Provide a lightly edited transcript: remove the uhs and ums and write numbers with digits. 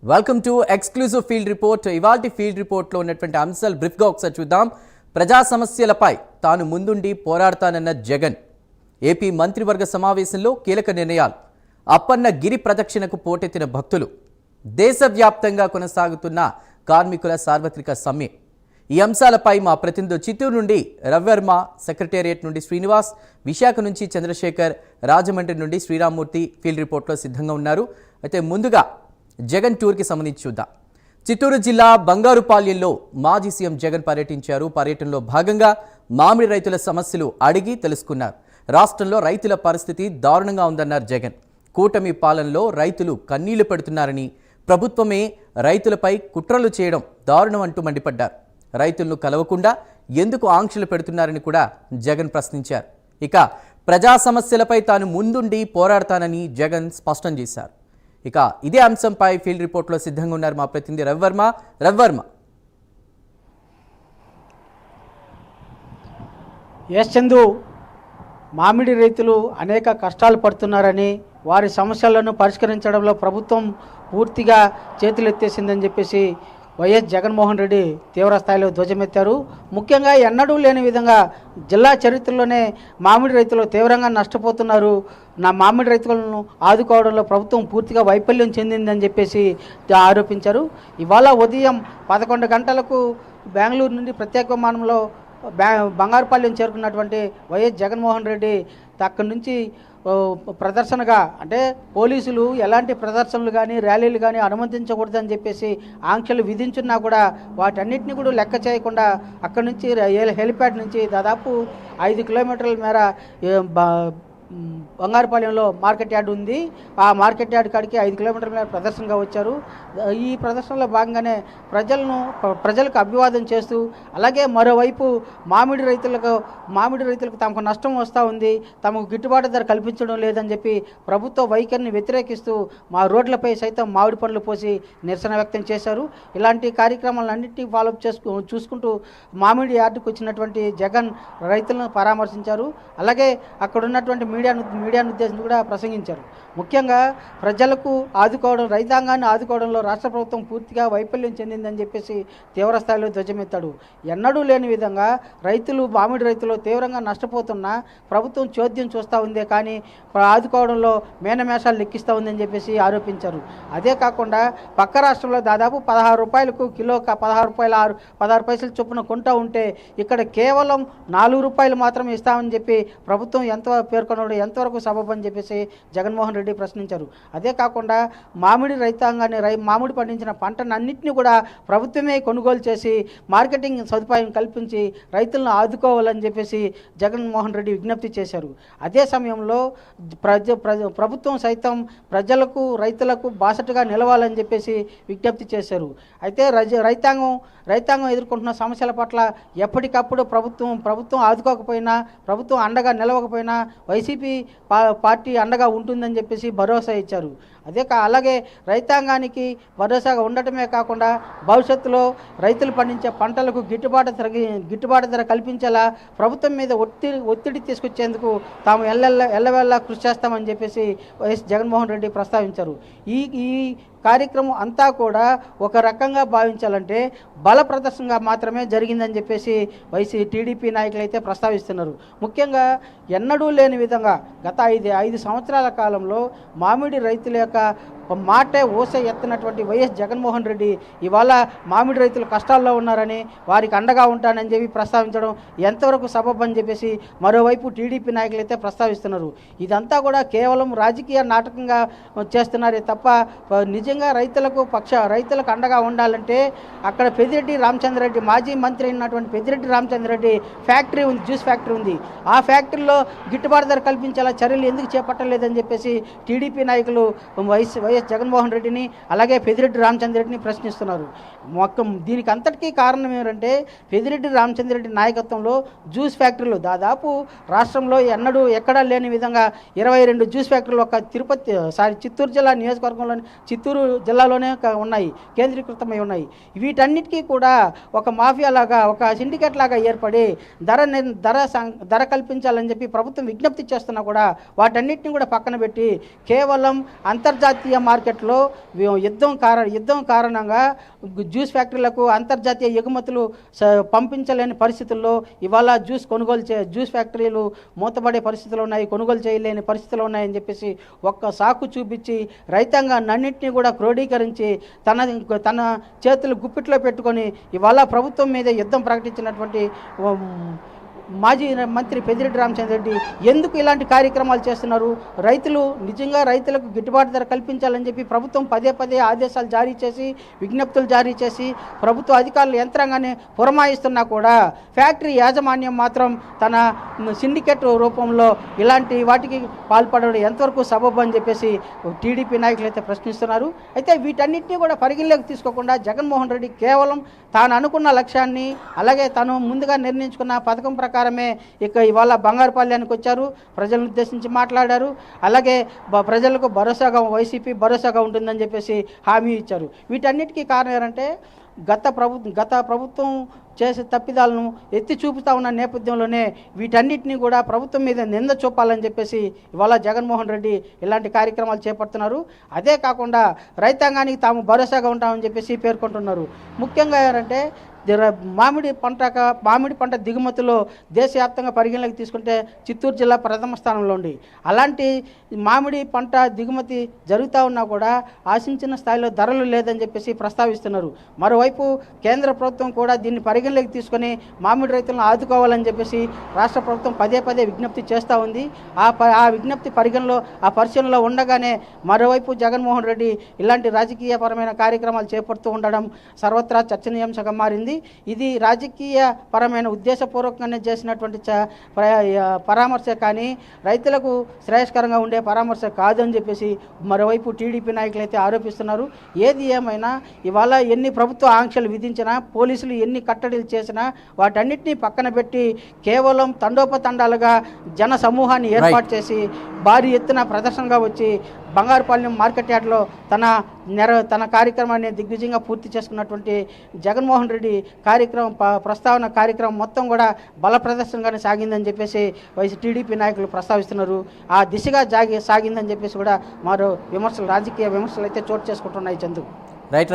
Welcome to exclusive field report. ఇవాల్టి field రిపోర్ట్లో ఉన్నటువంటి అంశాలు బ్రీఫ్గా ఒకసారి చూద్దాం. ప్రజా సమస్యలపై తాను ముందుండి పోరాడతానన్న జగన్. ఏపీ మంత్రివర్గ సమావేశంలో కీలక నిర్ణయాలు. అప్పన్న గిరి ప్రదక్షిణకు పోటెత్తిన భక్తులు. దేశవ్యాప్తంగా కొనసాగుతున్న కార్మికుల సార్వత్రిక సమ్మె. ఈ అంశాలపై మా ప్రతినిధి చిత్తూరు నుండి రవివర్మ, సెక్రటేరియట్ నుండి శ్రీనివాస్, విశాఖ నుంచి చంద్రశేఖర్, రాజమండ్రి నుండి శ్రీరామ్మూర్తి ఫీల్డ్ రిపోర్ట్లో సిద్ధంగా ఉన్నారు. అయితే ముందుగా జగన్ టూర్కి సంబంధించి చూద్దాం. చిత్తూరు జిల్లా బంగారుపాళ్యంలో మాజీ సీఎం జగన్ పర్యటించారు. పర్యటనలో భాగంగా మామిడి రైతుల సమస్యలు అడిగి తెలుసుకున్నారు. రాష్ట్రంలో రైతుల పరిస్థితి దారుణంగా ఉందన్నారు జగన్. కూటమి పాలనలో రైతులు కన్నీళ్లు పెడుతున్నారని, ప్రభుత్వమే రైతులపై కుట్రలు చేయడం దారుణం అంటూ మండిపడ్డారు. రైతులను కలవకుండా ఎందుకు ఆంక్షలు పెడుతున్నారని కూడా జగన్ ప్రశ్నించారు. ఇక ప్రజా సమస్యలపై తాను ముందుండి పోరాడతానని జగన్ స్పష్టం చేశారు. ఇక ఇదే అంశంపై ఫీల్డ్ రిపోర్ట్లో సిద్ధంగా ఉన్నారు మా ప్రతినిధి రవివర్మ. ఎస్ చందు, మామిడి రైతులు అనేక కష్టాలు పడుతున్నారని, వారి సమస్యలను పరిష్కరించడంలో ప్రభుత్వం పూర్తిగా చేతులెత్తేసిందని చెప్పేసి వైఎస్ జగన్మోహన్ రెడ్డి తీవ్ర స్థాయిలో ధ్వజమెత్తారు. ముఖ్యంగా ఎన్నడూ లేని విధంగా జిల్లా చరిత్రలోనే మామిడి రైతులు తీవ్రంగా నష్టపోతున్నారు, నా మామిడి రైతులను ఆదుకోవడంలో ప్రభుత్వం పూర్తిగా వైఫల్యం చెందిందని చెప్పేసి ఆరోపించారు. ఇవాళ ఉదయం 11 గంటలకు బెంగళూరు నుండి ప్రత్యేక విమానంలో బంగారుపాళ్యం చేరుకున్నటువంటి వైఎస్ జగన్మోహన్ రెడ్డి అక్కడి నుంచి ప్రదర్శనగా, అంటే పోలీసులు ఎలాంటి ప్రదర్శనలు కానీ ర్యాలీలు కానీ అనుమతించకూడదని చెప్పేసి ఆంక్షలు విధించున్నా కూడా వాటన్నిటిని కూడా లెక్క చేయకుండా అక్కడి నుంచి హెలిప్యాడ్ నుంచి దాదాపు 5 కిలోమీటర్ల మేర బంగారుపాళ్యంలో మార్కెట్ యార్డ్ ఉంది. ఆ మార్కెట్ యార్డ్ కాడికి 5 కిలోమీటర్ల మేర ప్రదర్శనగా వచ్చారు. ఈ ప్రదర్శనలో భాగంగానే ప్రజలకు అభివాదం చేస్తూ, అలాగే మరోవైపు మామిడి రైతులకు తమకు నష్టం వస్తూ ఉంది, తమకు గిట్టుబాటు ధర కల్పించడం లేదని చెప్పి ప్రభుత్వ వైఖరిని వ్యతిరేకిస్తూ మా రోడ్లపై సైతం మామిడి పండ్లు పోసి నిరసన వ్యక్తం చేశారు. ఇలాంటి కార్యక్రమాలన్నింటినీ ఫాలోఅప్ చూసుకుంటూ మామిడి యార్డుకు వచ్చినటువంటి జగన్ రైతులను పరామర్శించారు. అలాగే అక్కడ ఉన్నటువంటి మీడియాను ఉద్దేశించి కూడా ప్రసంగించారు. ముఖ్యంగా ప్రజలకు ఆదుకోవడం, రైతాంగాన్ని ఆదుకోవడంలో రాష్ట్ర ప్రభుత్వం పూర్తిగా వైఫల్యం చెందిందని చెప్పేసి తీవ్ర స్థాయిలో ధ్వజమెత్తాడు. ఎన్నడూ లేని విధంగా మామిడి రైతులు తీవ్రంగా నష్టపోతున్నా ప్రభుత్వం చోద్యం చూస్తూ ఉందే కానీ ఆదుకోవడంలో మేనమేషాలు లెక్కిస్తూ ఉందని చెప్పేసి ఆరోపించారు. అదే కాకుండా పక్క రాష్ట్రంలో దాదాపు 16 రూపాయలకు కిలో 16 పైసలు చొప్పున కొంటూ ఉంటే ఇక్కడ కేవలం 4 రూపాయలు మాత్రమే ఇస్తామని చెప్పి ప్రభుత్వం పేర్కొనడం ఎంతవరకు సబబు అని చెప్పేసి జగన్మోహన్ రెడ్డి ప్రశ్నించారు. అదే కాకుండా మామిడి రైతాంగాన్ని మామిడి పండించిన పంటనన్నింటినీ కూడా ప్రభుత్వమే కొనుగోలు చేసి మార్కెటింగ్ సదుపాయం కల్పించి రైతులను ఆదుకోవాలని చెప్పేసి జగన్మోహన్ రెడ్డి విజ్ఞప్తి చేశారు. అదే సమయంలో ప్రభుత్వం సైతం రైతులకు బాసటగా నిలవాలని చెప్పేసి విజ్ఞప్తి చేశారు. అయితే రైతాంగం ఎదుర్కొంటున్న సమస్యల పట్ల ఎప్పటికప్పుడు ప్రభుత్వం ఆదుకోకపోయినా, ప్రభుత్వం అండగా నిలవకపోయినా వైసీపీ పార్టీ అండగా ఉంటుందని చెప్పేసి భరోసా ఇచ్చారు. అలాగే రైతాంగానికి భరోసాగా ఉండటమే కాకుండా భవిష్యత్తులో రైతులు పండించే పంటలకు గిట్టుబాటు ధర కల్పించేలా ప్రభుత్వం మీద ఒత్తిడి తీసుకొచ్చేందుకు తాము ఎల్లవెల్లా కృషి చేస్తామని చెప్పేసి వైఎస్ జగన్మోహన్ రెడ్డి ప్రస్తావించారు. ఈ కార్యక్రమం అంతా కూడా ఒక రకంగా భావించాలంటే బల ప్రదర్శనగా మాత్రమే జరిగిందని చెప్పేసి టీడీపీ నాయకులు అయితే ప్రస్తావిస్తున్నారు. ముఖ్యంగా ఎన్నడూ లేని విధంగా గత 5 సంవత్సరాల కాలంలో మామిడి రైతుల యొక్క మాటే ఊస ఎత్తినటువంటి వైఎస్ జగన్మోహన్ రెడ్డి ఇవాళ మామిడి రైతులు కష్టాల్లో ఉన్నారని, వారికి అండగా ఉంటానని చెప్పి ప్రస్తావించడం ఎంతవరకు సబబు అని చెప్పేసి మరోవైపు టీడీపీ నాయకులు అయితే ప్రస్తావిస్తున్నారు. ఇదంతా కూడా కేవలం రాజకీయ నాటకంగా చేస్తున్నారే తప్ప నిజంగా రైతులకు అండగా ఉండాలంటే అక్కడ పెద్దిరెడ్డి రామచంద్రరెడ్డి, మాజీ మంత్రి అయినటువంటి పెద్దిరెడ్డి రామచంద్రరెడ్డి ఫ్యాక్టరీ ఉంది, జ్యూస్ ఫ్యాక్టరీ ఉంది. ఆ ఫ్యాక్టరీలో గిట్టుబాటు ధర కల్పించేలా చర్యలు ఎందుకు చేపట్టలేదని చెప్పేసి టీడీపీ నాయకులు వైఎస్ జగన్మోహన్ రెడ్డిని అలాగే పెద్దిరెడ్డి రామచంద్రరెడ్డిని ప్రశ్నిస్తున్నారు. దీనికి అంతటికీ కారణం ఏమిటంటే పెద్దిరెడ్డి రామచంద్రరెడ్డి నాయకత్వంలో జ్యూస్ ఫ్యాక్టరీలు దాదాపు రాష్ట్రంలో ఎక్కడా లేని విధంగా 22 జ్యూస్ ఫ్యాక్టరీలు ఒక చిత్తూరు జిల్లా నియోజకవర్గంలోని చిత్తూరు జిల్లాలోనే ఉన్నాయి, కేంద్రీకృతమై ఉన్నాయి. వీటన్నిటికీ కూడా ఒక మాఫియా లాగా, ఒక సిండికేట్ లాగా ఏర్పడి ధర కల్పించాలని చెప్పి ప్రభుత్వం విజ్ఞప్తి చేస్తున్నా కూడా వాటన్నిటిని కూడా పక్కన పెట్టి కేవలం అంతర్జాతీయ మార్కెట్లో యుద్ధం కారణంగా జ్యూస్ ఫ్యాక్టరీలకు అంతర్జాతీయ ఎగుమతులు పంపించలేని పరిస్థితుల్లో ఇవాళ జ్యూస్ ఫ్యాక్టరీలు మూతపడే పరిస్థితులు ఉన్నాయి, కొనుగోలు చేయలేని పరిస్థితులు ఉన్నాయని చెప్పేసి ఒక్క సాకు చూపించి రైతాంగాన్నింటినీ కూడా క్రోడీకరించి తన చేతులు గుప్పిట్లో పెట్టుకొని ఇవాళ ప్రభుత్వం మీద యుద్ధం ప్రకటించినటువంటి మాజీ మంత్రి పెద్దిరెడ్డి రామచంద్రరెడ్డి ఎందుకు ఇలాంటి కార్యక్రమాలు చేస్తున్నారు? నిజంగా రైతులకు గిట్టుబాటు ధర కల్పించాలని చెప్పి ప్రభుత్వం పదే ఆదేశాలు జారీ చేసి విజ్ఞప్తులు జారీ చేసి ప్రభుత్వ అధికారులు యంత్రాంగాన్ని పురమాయిస్తున్నా కూడా ఫ్యాక్టరీ యాజమాన్యం మాత్రం తన సిండికేట్ రూపంలో ఇలాంటి వాటికి పాల్పడడం ఎంతవరకు సబబు అని చెప్పేసి టీడీపీ నాయకులు అయితే ప్రశ్నిస్తున్నారు. అయితే వీటన్నిటినీ కూడా పరిగణలోకి తీసుకోకుండా జగన్మోహన్ రెడ్డి కేవలం తాను అనుకున్న లక్ష్యాన్ని అలాగే తాను ముందుగా నిర్ణయించుకున్న పథకం ప్రకారమే ఇవాళ బంగారుపాళ్యానికి వచ్చారు, ప్రజలను ఉద్దేశించి మాట్లాడారు. అలాగే ప్రజలకు వైసీపీ భరోసాగా ఉంటుందని చెప్పేసి హామీ ఇచ్చారు. వీటన్నిటికీ కారణం ఏంటంటే గత ప్రభుత్వం చేసే తప్పిదాలను ఎత్తి చూపుతా ఉన్న నేపథ్యంలోనే వీటన్నిటినీ కూడా ప్రభుత్వం మీద నింద చూపాలని చెప్పేసి ఇవాళ జగన్మోహన్ రెడ్డి ఇలాంటి కార్యక్రమాలు చేపడుతున్నారు. అదే కాకుండా రైతాంగానికి తాము భరోసాగా ఉంటామని చెప్పేసి పేర్కొంటున్నారు. ముఖ్యంగా ఏంటంటే మామిడి పంట దిగుమతిలో దేశవ్యాప్తంగా పరిగణలోకి తీసుకుంటే చిత్తూరు జిల్లా ప్రథమ స్థానంలో ఉంది. అలాంటి మామిడి పంట దిగుమతి జరుగుతూ ఉన్నా కూడా ఆశించిన స్థాయిలో ధరలు లేదని చెప్పేసి ప్రస్తావిస్తున్నారు. మరోవైపు కేంద్ర ప్రభుత్వం కూడా దీన్ని పరిగణలోకి తీసుకొని మామిడి రైతులను ఆదుకోవాలని చెప్పేసి రాష్ట్ర ప్రభుత్వం పదే విజ్ఞప్తి చేస్తూ ఉంది. ఆ విజ్ఞప్తి పరిశీలనలో ఉండగానే మరోవైపు జగన్మోహన్ రెడ్డి ఇలాంటి రాజకీయపరమైన కార్యక్రమాలు చేపడుతూ ఉండడం సర్వత్రా చర్చనీయాంశంగా మారింది. ఇది రాజకీయ పరమైన ఉద్దేశపూర్వకంగానే చేసినటువంటి పరామర్శ కానీ రైతులకు శ్రేయస్కరంగా ఉండే పరామర్శ కాదు అని చెప్పేసి మరోవైపు టీడీపీ నాయకులు అయితే ఆరోపిస్తున్నారు. ఏది ఏమైనా ఇవాళ ఎన్ని ప్రభుత్వ ఆంక్షలు విధించినా పోలీసులు ఎన్ని కట్టడిలు చేసినా వాటన్నిటినీ పక్కన పెట్టి కేవలం తండోపతండాలుగా జన సమూహాన్ని ఏర్పాటు చేసి భారీ ఎత్తున ప్రదర్శనగా వచ్చి బంగారుపాలెం మార్కెట్ యార్డ్లో తన కార్యక్రమాన్ని దిగ్విజయంగా పూర్తి చేసుకున్నటువంటి జగన్మోహన్ రెడ్డి ప్రస్తావన కార్యక్రమం మొత్తం కూడా బల ప్రదర్శనగానే సాగిందని చెప్పేసి టీడీపీ నాయకులు ప్రస్తావిస్తున్నారు. ఆ దిశగా సాగిందని చెప్పేసి కూడా మరో రాజకీయ విమర్శలు అయితే చోటు చేసుకుంటున్నాయి. చందు. రైట్.